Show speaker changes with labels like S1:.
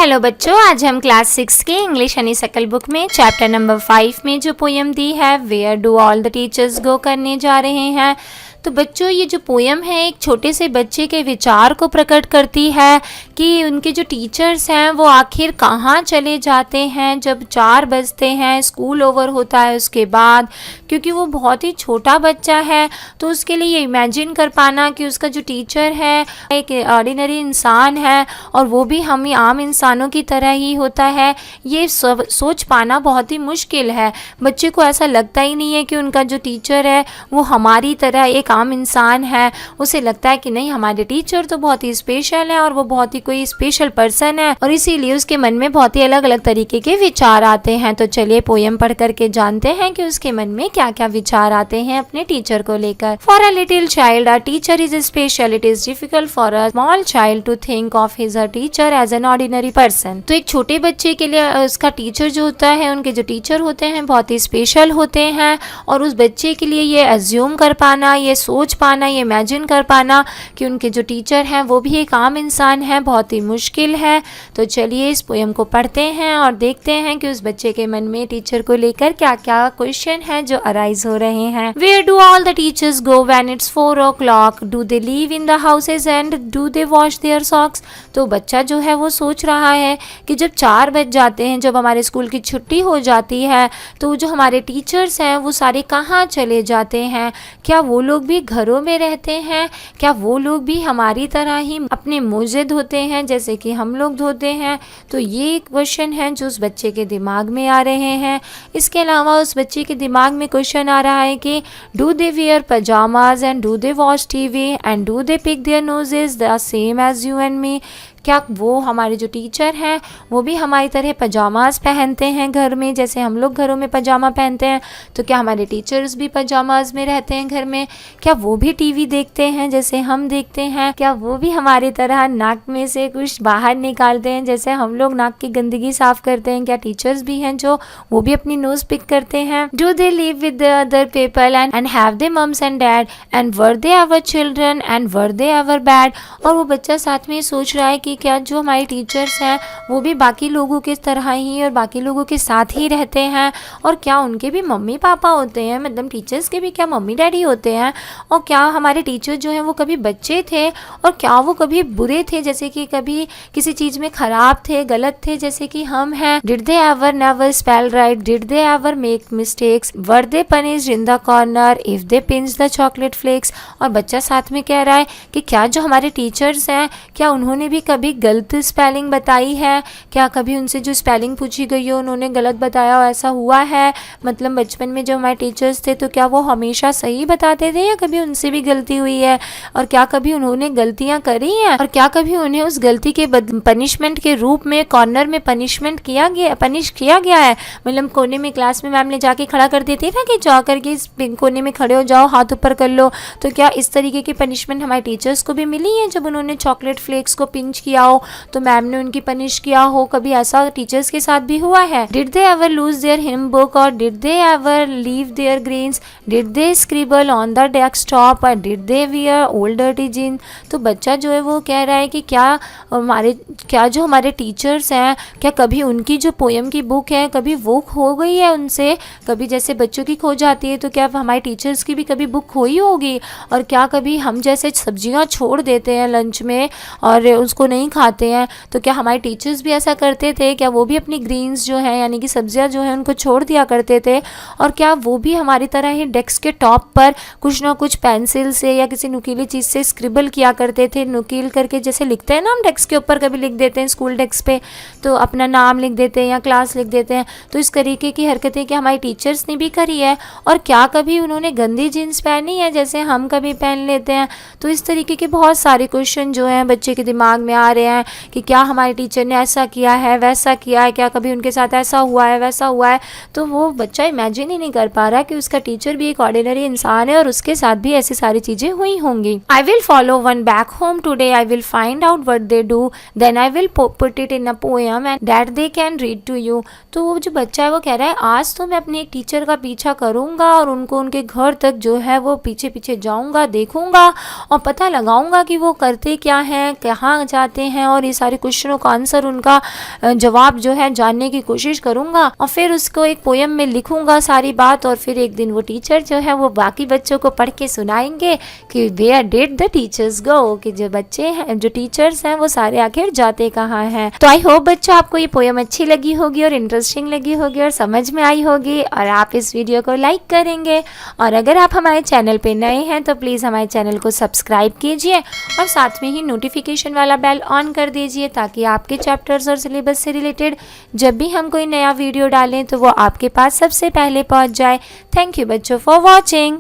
S1: Hello बच्चों, आज हम क्लास 6 के इंग्लिश हनी सकल बुक में चैप्टर नंबर 5 में जो पोयम दी है where do all the teachers go करने जा रहे हैं। तो बच्चों, ये जो पोयम है एक छोटे से बच्चे के विचार को प्रकट करती है कि उनके जो टीचर्स हैं वो आखिर कहाँ चले जाते हैं जब 4 बजते हैं, स्कूल ओवर होता है उसके बाद। क्योंकि वो बहुत ही छोटा बच्चा है तो उसके लिए ये इमेजिन कर पाना कि उसका जो टीचर है एक ऑर्डिनरी इंसान है और वो भी हम आम इंसानों की तरह ही होता है, ये सोच पाना बहुत ही मुश्किल है। बच्चे को ऐसा लगता ही नहीं है कि उनका जो टीचर है वो हमारी तरह एक आम इंसान है। उसे लगता है कि नहीं, हमारे टीचर तो बहुत ही स्पेशल है और वो बहुत ही कोई स्पेशल पर्सन है, और इसीलिए उसके मन में बहुत ही अलग अलग तरीके के विचार आते हैं। तो चलिए पोयम पढ़ करके जानते हैं कि उसके मन में क्या क्या विचार आते हैं अपने टीचर को लेकर। For a little child a teacher is special, it is difficult for a small child to think of his teacher as an ordinary person. तो एक छोटे बच्चे के लिए उसका टीचर जो होता है, उनके जो टीचर होते हैं बहुत ही स्पेशल होते हैं, और उस बच्चे के लिए ये एज्यूम कर पाना, ये सोच पाना, ये इमेजिन कर पाना कि उनके जो टीचर हैं वो भी एक आम इंसान है, बहुत ही मुश्किल है। तो चलिए इस पोयम को पढ़ते हैं और देखते हैं कि उस बच्चे के मन में टीचर को लेकर क्या क्या क्वेश्चन है जो अराइज हो रहे हैं। Where do all the teachers go when it's 4 o'clock? Do they live in the houses and do they wash their socks? तो बच्चा जो है वो सोच रहा है कि जब 4 बज जाते हैं, जब हमारे स्कूल की छुट्टी हो जाती है, तो जो हमारे टीचर्स हैं वो सारे कहाँ चले जाते हैं? क्या वो लोग भी घरों में रहते हैं? क्या वो लोग भी हमारी तरह ही अपने मोजे धोते हैं जैसे कि हम लोग धोते हैं? तो ये क्वेश्चन है जो उस बच्चे के दिमाग में आ रहे हैं। इसके अलावा उस बच्चे के दिमाग में क्वेश्चन आ रहा है कि do they wear pyjamas and do they watch TV and do they pick their noses the same as you and me? क्या वो हमारे जो टीचर हैं वो भी हमारी तरह पजामाज पहनते हैं घर में, जैसे हम लोग घरों में पजामा पहनते हैं? तो क्या हमारे टीचर्स भी पजामाज में रहते हैं घर में? क्या वो भी टीवी देखते हैं जैसे हम देखते हैं? क्या वो भी हमारी तरह नाक में से कुछ बाहर निकालते हैं जैसे हम लोग नाक की गंदगी साफ करते हैं? क्या टीचर्स भी हैं जो वो भी अपनी नोज पिक करते हैं? Do they live with the other people and have they mums and dad and were they ever children and were they ever bad? और वो बच्चा साथ में सोच रहा है कि क्या जो हमारे टीचर्स हैं वो भी बाकी लोगों के तरह ही और बाकी लोगों के साथ ही रहते हैं, और क्या उनके भी मम्मी पापा होते हैं, मतलब टीचर्स के भी क्या मम्मी डैडी होते हैं? और क्या हमारे टीचर जो हैं वो कभी बच्चे थे, और क्या वो कभी बुरे थे जैसे कि कभी किसी चीज़ में ख़राब थे, गलत थे जैसे कि हम हैं? Did they ever never spell right? Did they ever make mistakes? Were they punished in the corner if they pinch the chocolate flakes? और बच्चा साथ में कह रहा है कि क्या जो हमारे टीचर्स हैं क्या उन्होंने भी कभी गलत स्पेलिंग बताई है? क्या कभी उनसे जो स्पेलिंग पूछी गई हो उन्होंने गलत बताया हो, ऐसा हुआ है? मतलब बचपन में जो हमारे टीचर्स थे तो क्या वो हमेशा सही बताते थे या कभी उनसे भी गलती हुई है? और क्या कभी उन्होंने गलतियां करी हैं, और क्या कभी उन्हें उस गलती के पनिशमेंट के रूप में कॉर्नर में पनिश किया गया है? मतलब कोने में क्लास में मैम ने जाके खड़ा कर देती ना कि जा करके इस कोने में खड़े हो जाओ, हाथ ऊपर कर लो। तो क्या इस तरीके की पनिशमेंट हमारे टीचर्स को भी मिली है जब उन्होंने चॉकलेट फ्लेक्स को पिंच किया हो तो मैम ने उनकी पनिश किया हो? कभी ऐसा टीचर्स के साथ भी हुआ है? Did they ever lose their hymn book और did they ever leave their greens? Did they scribble on the desktop और did they wear old dirty jean? तो बच्चा जो है वो कह रहा है कि क्या जो हमारे टीचर्स हैं क्या कभी उनकी जो पोयम की बुक है कभी वो खो गई है उनसे? कभी जैसे बच्चों की खो जाती है तो क्या हमारे टीचर्स की भी कभी बुक खोई होगी? और क्या कभी हम जैसे सब्जियां छोड़ देते हैं लंच में और उसको नहीं खाते हैं, तो क्या हमारे टीचर्स भी ऐसा करते थे? क्या वो भी अपनी ग्रीन्स जो हैं यानी कि सब्जियां जो हैं उनको छोड़ दिया करते थे? और क्या वो भी हमारी तरह ही डेस्क के टॉप पर कुछ ना कुछ पेंसिल से या किसी नुकीली चीज़ से स्क्रिबल किया करते थे? नुकील करके जैसे लिखते हैं ना हम डेस्क के ऊपर, कभी लिख देते हैं स्कूल डेस्क पे तो अपना नाम लिख देते हैं या क्लास लिख देते हैं। तो इस तरीके की हरकतें क्या हमारे टीचर्स ने भी करी है? और क्या कभी उन्होंने गंदी जीन्स पहनी है जैसे हम कभी पहन लेते हैं? तो इस तरीके के बहुत सारे क्वेश्चन जो हैं बच्चे के दिमाग में आ रहे हैं कि क्या हमारे टीचर ने ऐसा किया है, वैसा किया है, क्या कभी उनके साथ ऐसा हुआ है, वैसा हुआ है? तो वो बच्चा इमेजिन ही नहीं कर पा रहा कि उसका टीचर भी एक ऑर्डिनरी इंसान है और उसके साथ भी ऐसी सारी चीजें हुई होंगी। I will follow one back home today, I will find out what they do, then I will put it in a poem and that they can read to you. तो वो जो बच्चा है वो कह रहा है आज तो मैं अपने एक टीचर का पीछा करूंगा और उनको उनके घर तक जो है वो पीछे पीछे जाऊंगा, देखूंगा और पता लगाऊंगा कि वो करते क्या हैं, कहाँ जाते आते हैं और ये सारे क्वेश्चनों का आंसर, उनका जवाब जो है जानने की कोशिश करूँगा और फिर उसको एक पोयम में लिखूँगा सारी बात। और फिर एक दिन वो टीचर जो है वो बाकी बच्चों को पढ़ के सुनाएंगे कि वेयर डिड द टीचर्स गो, कि जो बच्चे हैं, जो टीचर्स हैं, वो सारे आखिर जाते कहाँ हैं। तो आई होप बच्चों आपको ये पोयम अच्छी लगी होगी और इंटरेस्टिंग लगी होगी और समझ में आई होगी और आप इस वीडियो को लाइक करेंगे। और अगर आप हमारे चैनल पे नए हैं तो प्लीज़ हमारे चैनल को सब्सक्राइब कीजिए और साथ में ही नोटिफिकेशन वाला बेल ऑन कर दीजिए ताकि आपके चैप्टर्स और सिलेबस से रिलेटेड जब भी हम कोई नया वीडियो डालें तो वो आपके पास सबसे पहले पहुंच जाए। थैंक यू बच्चों फॉर वॉचिंग।